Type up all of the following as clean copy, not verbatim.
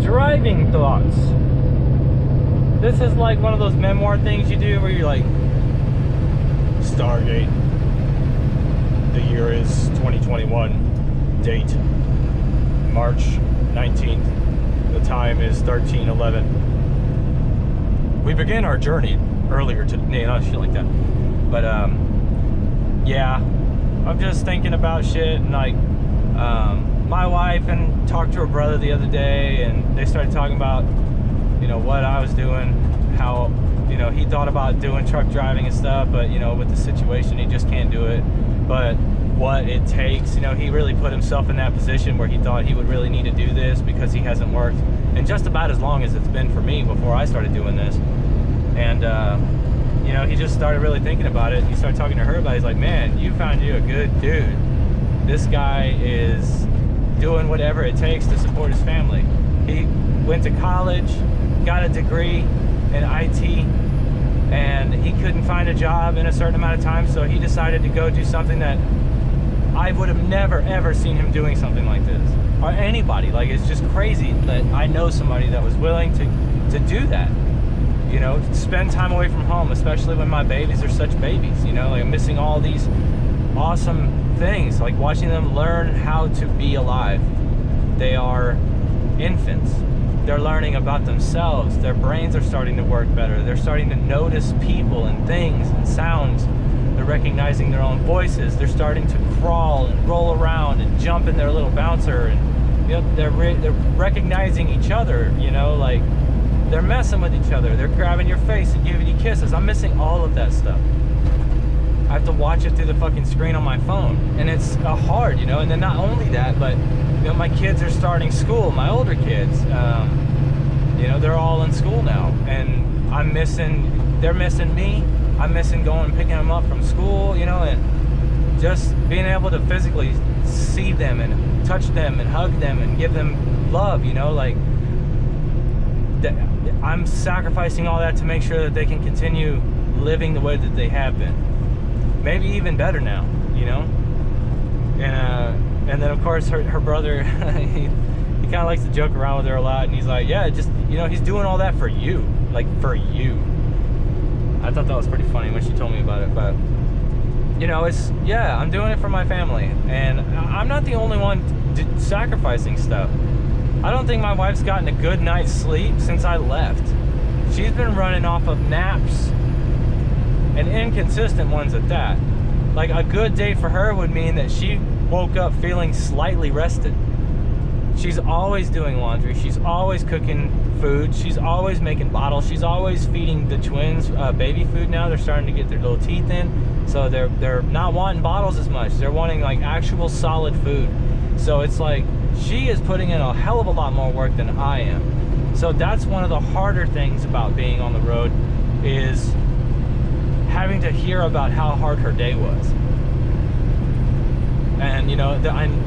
driving thoughts. This is like one of those memoir things you do where you're like, Stargate. The year is 2021. Date March 19th. The time is 13:11. We began our journey earlier today. Not shit like that. But yeah, I'm just thinking about shit, and like my wife and talked to her brother the other day, and they started talking about, you know, what I was doing, how, you know, he thought about doing truck driving and stuff, but, you know, with the situation, he just can't do it. But what it takes, you know, he really put himself in that position where he thought he would really need to do this because he hasn't worked in just about as long as it's been for me before I started doing this. And, you know, he just started really thinking about it. He started talking to her about it. He's like, man, you found you a good dude. This guy is doing whatever it takes to support his family. He went to college, got a degree in IT, and he couldn't find a job in a certain amount of time, so he decided to go do something that I would have never ever seen him doing something like this, or anybody. Like, it's just crazy that I know somebody that was willing to do that, you know, spend time away from home, especially when my babies are such babies, you know, like I'm missing all these awesome things, like watching them learn how to be alive. They are infants. They're learning about themselves. Their brains are starting to work better. They're starting to notice people and things and sounds. They're recognizing their own voices. They're starting to crawl and roll around and jump in their little bouncer, and, you know, they're recognizing each other, you know, like they're messing with each other. They're grabbing your face and giving you kisses. I'm missing all of that stuff. I have to watch it through the fucking screen on my phone, and it's hard, you know. And then not only that, but, you know, my kids are starting school. My older kids, you know, they're all in school now, and they're missing me. I'm missing going and picking them up from school, you know, and just being able to physically see them and touch them and hug them and give them love, you know, like I'm sacrificing all that to make sure that they can continue living the way that they have been. Maybe even better now, you know? And then of course her brother, he kind of likes to joke around with her a lot, and he's like, yeah, just, you know, he's doing all that for you, like for you. I thought that was pretty funny when she told me about it, but, you know, it's, yeah, I'm doing it for my family, and I'm not the only one sacrificing stuff. I don't think my wife's gotten a good night's sleep since I left. She's been running off of naps, and inconsistent ones at that. Like, a good day for her would mean that she woke up feeling slightly rested. She's always doing laundry. She's always cooking food. She's always making bottles. She's always feeding the twins baby food now. They're starting to get their little teeth in, so they're not wanting bottles as much. They're wanting like actual solid food. So it's like she is putting in a hell of a lot more work than I am. So that's one of the harder things about being on the road, is having to hear about how hard her day was. And, you know,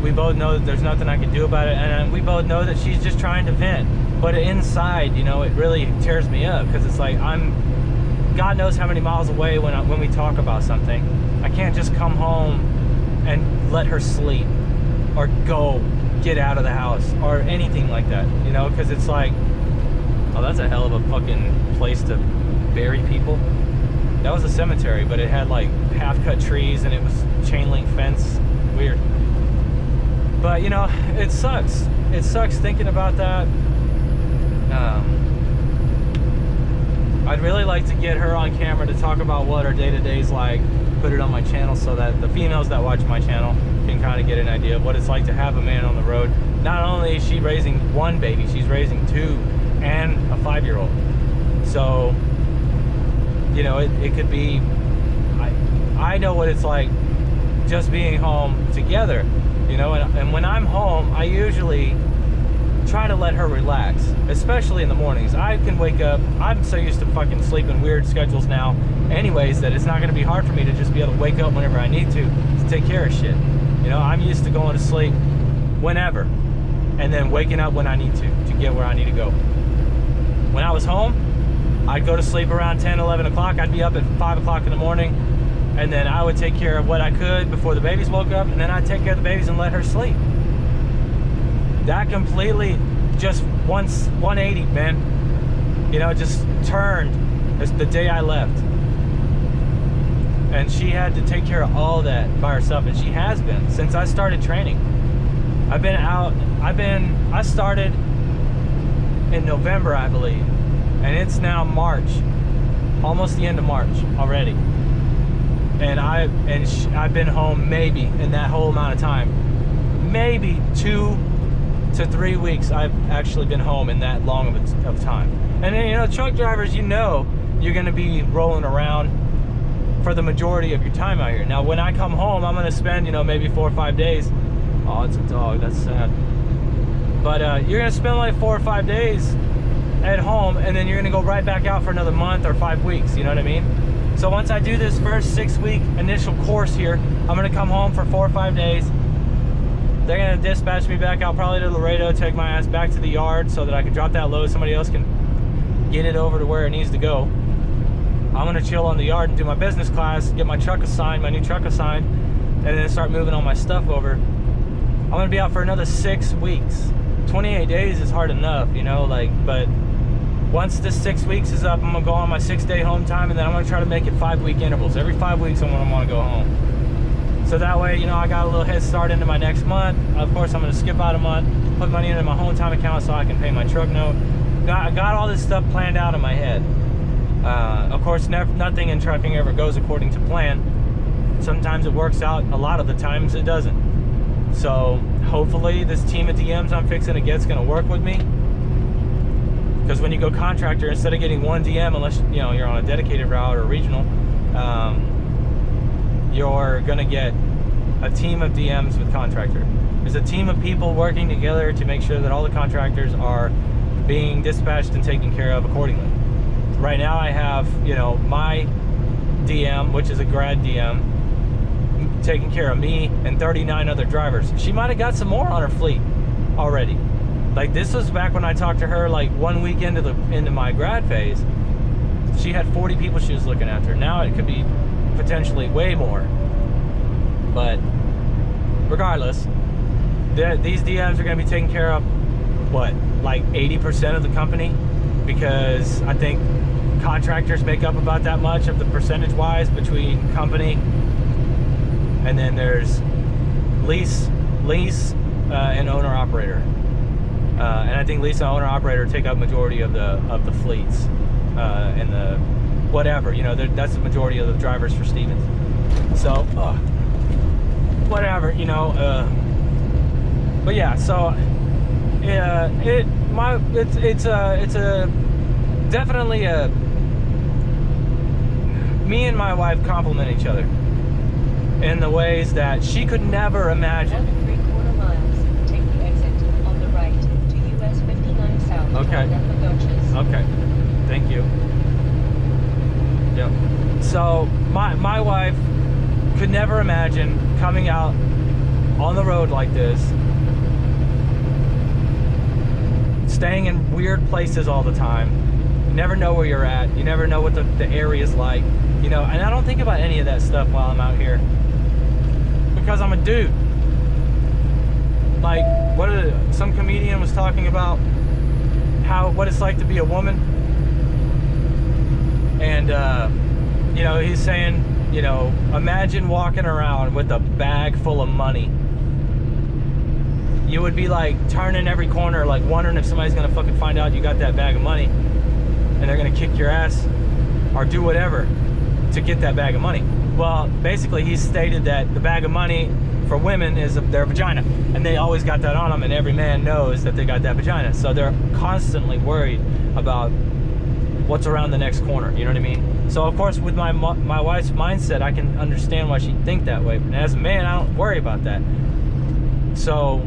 we both know that there's nothing I can do about it, and we both know that she's just trying to vent. But inside, you know, it really tears me up, because it's like God knows how many miles away when we talk about something. I can't just come home and let her sleep, or go get out of the house, or anything like that, you know, because it's like, oh, that's a hell of a fucking place to bury people. That was a cemetery, but it had like half-cut trees, and it was chain link fence. Weird. But, you know, it sucks. It sucks thinking about that. I'd really like to get her on camera to talk about what her day-to-day's like, put it on my channel, so that the females that watch my channel can kind of get an idea of what it's like to have a man on the road. Not only is she raising one baby, she's raising two and a 5-year-old. So, you know, it could be, I know what it's like just being home together, you know, and when I'm home, I usually try to let her relax, especially in the mornings. I can wake up, I'm so used to fucking sleeping weird schedules now anyways, that it's not going to be hard for me to just be able to wake up whenever I need to take care of shit. You know, I'm used to going to sleep whenever, and then waking up when I need to get where I need to go. When I was home, I'd go to sleep around 10, 11 o'clock. I'd be up at 5 o'clock in the morning, and then I would take care of what I could before the babies woke up, and then I'd take care of the babies and let her sleep. That completely just 180, man. You know, just turned the day I left. And she had to take care of all that by herself, and she has been since I started training. I started in November, I believe, and it's now March, almost the end of March already. And I've been home maybe in that whole amount of time, maybe 2 to 3 weeks. I've actually been home in that long of time. And then, you know, truck drivers, you know, you're going to be rolling around for the majority of your time out here. Now, when I come home, I'm going to spend, you know, maybe 4 or 5 days. Oh, it's a dog. That's sad. But you're going to spend like 4 or 5 days at home, and then you're going to go right back out for another month or 5 weeks. You know what I mean? So once I do this first 6-week initial course here, I'm going to come home for 4 or 5 days. They're going to dispatch me back out probably to Laredo, take my ass back to the yard so that I can drop that load. Somebody else can get it over to where it needs to go. I'm gonna chill on the yard and do my business class, get my truck assigned, my new truck assigned, and then start moving all my stuff over. I'm gonna be out for another 6 weeks. 28 days is hard enough, you know, like, but once this 6 weeks is up, I'm gonna go on my 6-day home time, and then I'm gonna try to make it 5-week intervals. Every 5 weeks I'm gonna wanna go home. So that way, you know, I got a little head start into my next month. Of course, I'm gonna skip out a month, put money into my home time account so I can pay my truck note. I got all this stuff planned out in my head. Of course, nothing in trucking ever goes according to plan. Sometimes it works out, a lot of the times it doesn't. So hopefully this team of DMs I'm fixing to get's gonna work with me. Because when you go contractor, instead of getting one DM, unless you know you're on a dedicated route or regional, you're gonna get a team of DMs with contractor. There's a team of people working together to make sure that all the contractors are being dispatched and taken care of accordingly. Right now I have, you know, my DM, which is a grad DM, taking care of me and 39 other drivers. She might have got some more on her fleet already. Like, this was back when I talked to her like 1 week into my grad phase. She had 40 people she was looking after. Now it could be potentially way more. But regardless, these DMs are going to be taking care of what, like 80% of the company, because I think contractors make up about that much of the percentage wise between company, and then there's lease and owner operator, and I think lease and owner operator take up majority of the fleets and the whatever, you know, that's the majority of the drivers for Stevens. So whatever, you know, but yeah, so yeah, it's definitely me and my wife complement each other in the ways that she could never imagine. 1 3/4 miles. Take the exit on the right to US 59 South. Okay. Okay. Thank you. Yep. So my wife could never imagine coming out on the road like this, staying in weird places all the time. You never know where you're at. You never know what the area's like. You know, and I don't think about any of that stuff while I'm out here, because I'm a dude. Like, some comedian was talking about what it's like to be a woman. And, you know, he's saying, you know, imagine walking around with a bag full of money. You would be like turning every corner, like wondering if somebody's gonna fucking find out you got that bag of money, and they're gonna kick your ass or do whatever to get that bag of money. Well, basically he stated that the bag of money for women is their vagina, and they always got that on them, and every man knows that they got that vagina, so they're constantly worried about what's around the next corner, you know what I mean? So of course, with my wife's mindset, I can understand why she'd think that way, but as a man, I don't worry about that. So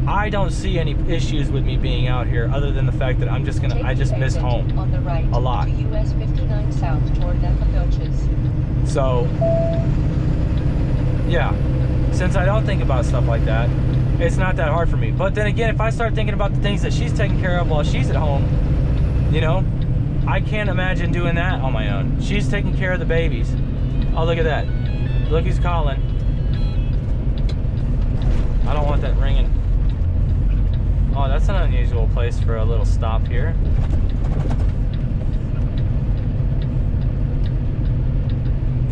I don't see any issues with me being out here, other than the fact that I just miss home on the right a lot. To US 59 South toward Nacogdoches. So yeah, since I don't think about stuff like that, it's not that hard for me. But then again, if I start thinking about the things that she's taking care of while she's at home, you know, I can't imagine doing that on my own. She's taking care of the babies. Oh, look at that. Look who's calling. I don't want that ringing. Oh, that's an unusual place for a little stop here.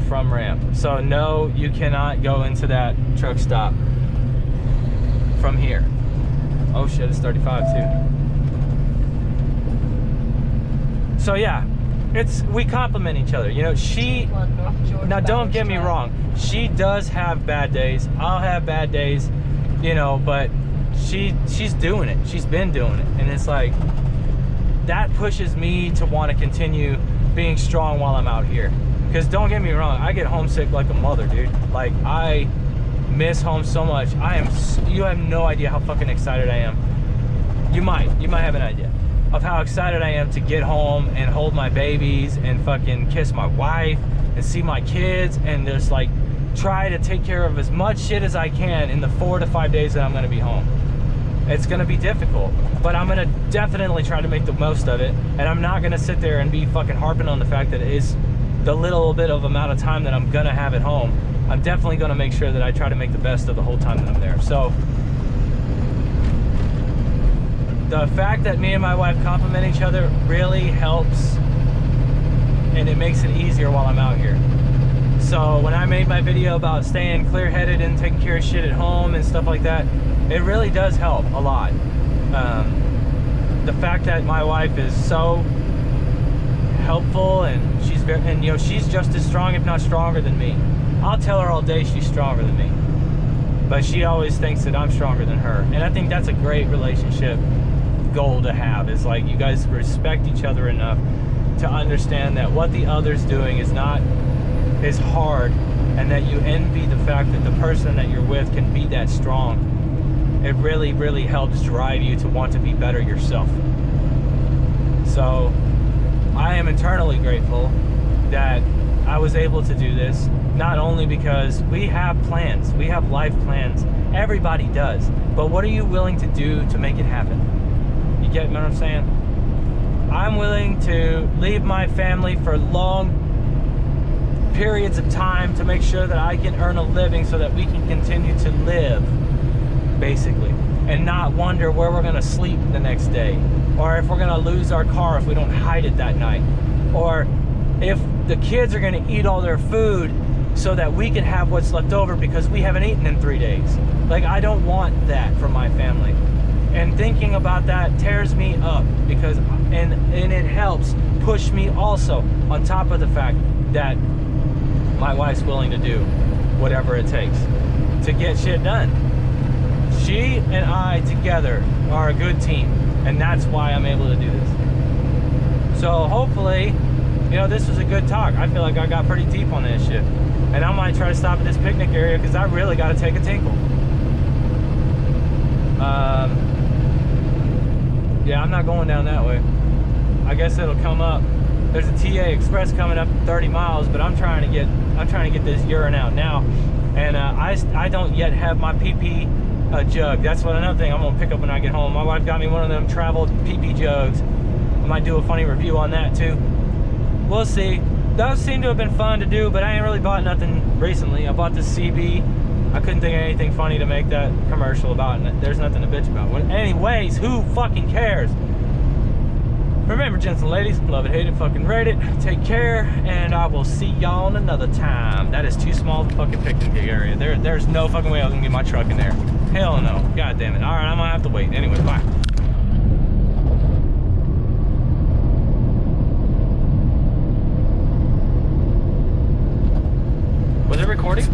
From ramp. So no, you cannot go into that truck stop from here. Oh shit, it's 35 too. So yeah, we complement each other. You know, now don't get me wrong, she does have bad days. I'll have bad days, you know, but she's doing it. She's been doing it. And it's like, that pushes me to want to continue being strong while I'm out here. Because don't get me wrong, I get homesick like a mother, dude. Like, I miss home so much. You have no idea how fucking excited I am. You might have an idea of how excited I am to get home and hold my babies and fucking kiss my wife and see my kids and just like try to take care of as much shit as I can in the 4 to 5 days that I'm gonna be home. It's gonna be difficult, but I'm gonna definitely try to make the most of it, and I'm not gonna sit there and be fucking harping on the fact that it is the little bit of amount of time that I'm gonna have at home. I'm definitely gonna make sure that I try to make the best of the whole time that I'm there. So the fact that me and my wife complement each other really helps, and it makes it easier while I'm out here. So when I made my video about staying clear-headed and taking care of shit at home and stuff like that, it really does help a lot. The fact that my wife is so helpful and you know, she's just as strong, if not stronger than me. I'll tell her all day she's stronger than me, but she always thinks that I'm stronger than her. And I think that's a great relationship goal to have, is like you guys respect each other enough to understand that what the other's doing is hard, and that you envy the fact that the person that you're with can be that strong. It really, really helps drive you to want to be better yourself. So I am eternally grateful that I was able to do this, not only because we have plans, we have life plans, everybody does, but what are you willing to do to make it happen? You get what I'm saying? I'm willing to leave my family for long periods of time to make sure that I can earn a living so that we can continue to live, basically, and not wonder where we're gonna sleep the next day, or if we're gonna lose our car if we don't hide it that night, or if the kids are gonna eat all their food so that we can have what's left over because we haven't eaten in 3 days. Like, I don't want that for my family. And thinking about that tears me up, because and it helps push me also, on top of the fact that my wife's willing to do whatever it takes to get shit done. She and I together are a good team, and that's why I'm able to do this. So hopefully, you know, this was a good talk. I feel like I got pretty deep on this shit, and I might try to stop at this picnic area because I really got to take a tinkle. Yeah, I'm not going down that way. I guess it'll come up. There's a TA Express coming up 30 miles, but I'm trying to get this urine out now, and I don't yet have my PP jug. That's another thing I'm gonna pick up when I get home. My wife got me one of them travel PP jugs. I might do a funny review on that too. We'll see. Those seem to have been fun to do, but I ain't really bought nothing recently. I bought this CB. I couldn't think of anything funny to make that commercial about, and there's nothing to bitch about. Anyways, who fucking cares? Remember, gents and ladies, love it, hate it, fucking rate it. Take care, and I will see y'all another time. That is too small to fucking picnic area. There's no fucking way I was gonna get my truck in there. Hell no. God damn it. All right, I'm gonna have to wait. Anyways, bye. Was it recording?